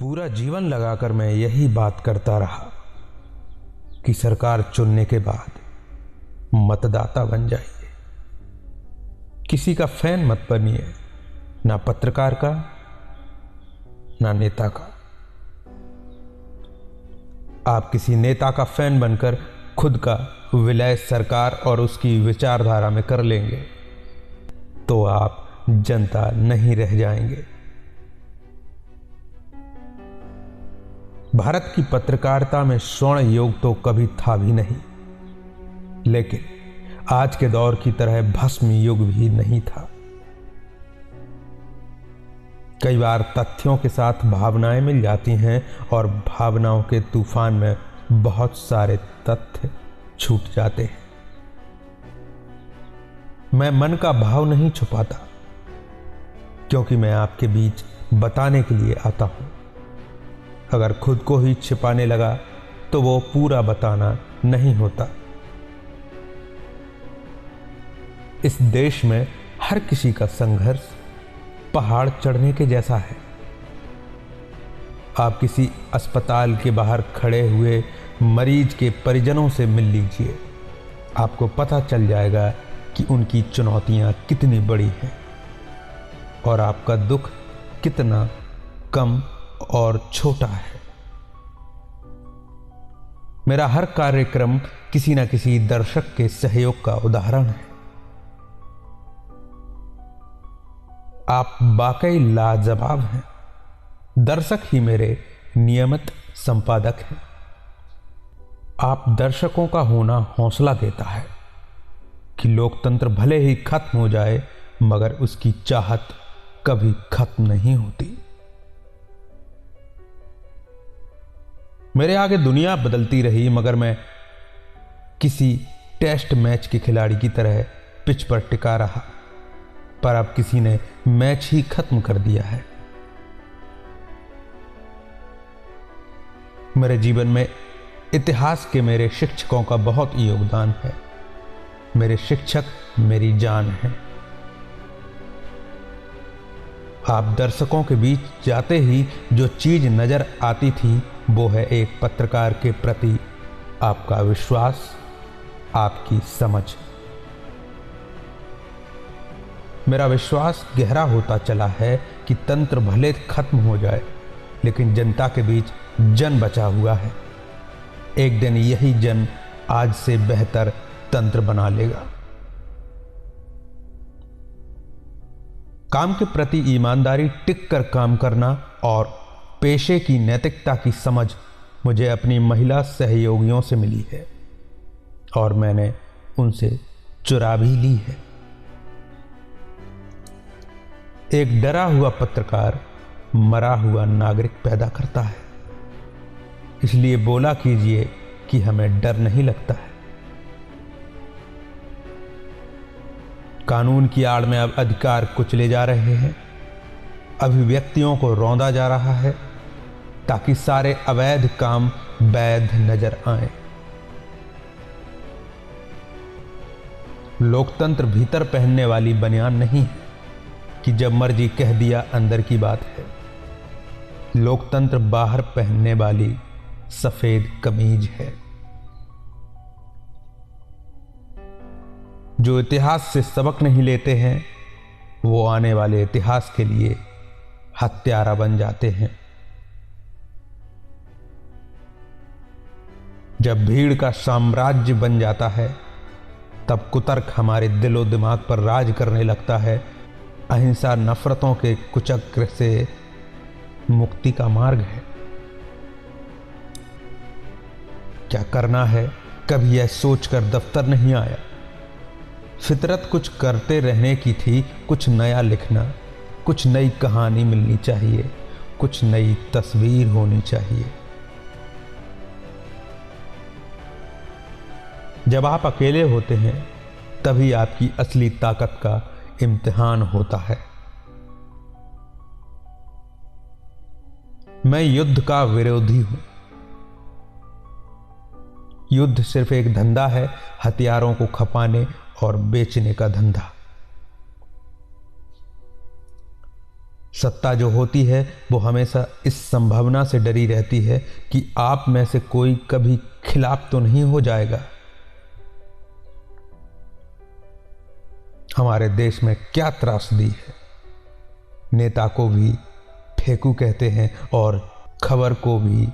पूरा जीवन लगाकर मैं यही बात करता रहा कि सरकार चुनने के बाद मतदाता बन जाइए। किसी का फैन मत बनिए, ना पत्रकार का ना नेता का। आप किसी नेता का फैन बनकर खुद का विलय सरकार और उसकी विचारधारा में कर लेंगे तो आप जनता नहीं रह जाएंगे। भारत की पत्रकारिता में स्वर्ण युग तो कभी था भी नहीं, लेकिन आज के दौर की तरह भस्म युग भी नहीं था। कई बार तथ्यों के साथ भावनाएं मिल जाती हैं और भावनाओं के तूफान में बहुत सारे तथ्य छूट जाते हैं। मैं मन का भाव नहीं छुपाता, क्योंकि मैं आपके बीच बताने के लिए आता हूं। अगर खुद को ही छिपाने लगा तो वो पूरा बताना नहीं होता। इस देश में हर किसी का संघर्ष पहाड़ चढ़ने के जैसा है। आप किसी अस्पताल के बाहर खड़े हुए मरीज के परिजनों से मिल लीजिए, आपको पता चल जाएगा कि उनकी चुनौतियां कितनी बड़ी हैं और आपका दुख कितना कम और छोटा है। मेरा हर कार्यक्रम किसी न किसी दर्शक के सहयोग का उदाहरण है। आप वाकई लाजवाब हैं। दर्शक ही मेरे नियमित संपादक हैं। आप दर्शकों का होना हौसला देता है कि लोकतंत्र भले ही खत्म हो जाए मगर उसकी चाहत कभी खत्म नहीं होती। मेरे आगे दुनिया बदलती रही मगर मैं किसी टेस्ट मैच के खिलाड़ी की तरह पिच पर टिका रहा, पर अब किसी ने मैच ही खत्म कर दिया है। मेरे जीवन में इतिहास के मेरे शिक्षकों का बहुत योगदान है। मेरे शिक्षक मेरी जान है। आप दर्शकों के बीच जाते ही जो चीज नजर आती थी वो है एक पत्रकार के प्रति आपका विश्वास, आपकी समझ। मेरा विश्वास गहरा होता चला है कि तंत्र भले खत्म हो जाए लेकिन जनता के बीच जन बचा हुआ है। एक दिन यही जन आज से बेहतर तंत्र बना लेगा। काम के प्रति ईमानदारी, टिक कर काम करना और पेशे की नैतिकता की समझ मुझे अपनी महिला सहयोगियों से मिली है और मैंने उनसे चुरा भी ली है। एक डरा हुआ पत्रकार मरा हुआ नागरिक पैदा करता है, इसलिए बोला कीजिए कि हमें डर नहीं लगता है। कानून की आड़ में अब अधिकार कुचले जा रहे हैं, अभिव्यक्तियों को रौंदा जा रहा है ताकि सारे अवैध काम वैध नजर आए। लोकतंत्र भीतर पहनने वाली बनियान नहीं है कि जब मर्जी कह दिया अंदर की बात है। लोकतंत्र बाहर पहनने वाली सफेद कमीज है। जो इतिहास से सबक नहीं लेते हैं वो आने वाले इतिहास के लिए हत्यारा बन जाते हैं। जब भीड़ का साम्राज्य बन जाता है तब कुतर्क हमारे दिलो दिमाग पर राज करने लगता है। अहिंसा नफरतों के कुचक्र से मुक्ति का मार्ग है। क्या करना है कभी यह सोचकर दफ्तर नहीं आया। फितरत कुछ करते रहने की थी, कुछ नया लिखना, कुछ नई कहानी मिलनी चाहिए, कुछ नई तस्वीर होनी चाहिए। जब आप अकेले होते हैं तभी आपकी असली ताकत का इम्तिहान होता है। मैं युद्ध का विरोधी हूं। युद्ध सिर्फ एक धंधा है, हथियारों को खपाने और बेचने का धंधा। सत्ता जो होती है वो हमेशा इस संभावना से डरी रहती है कि आप में से कोई कभी खिलाफ तो नहीं हो जाएगा। हमारे देश में क्या त्रासदी है। नेता को भी फेंकू कहते हैं और खबर को भी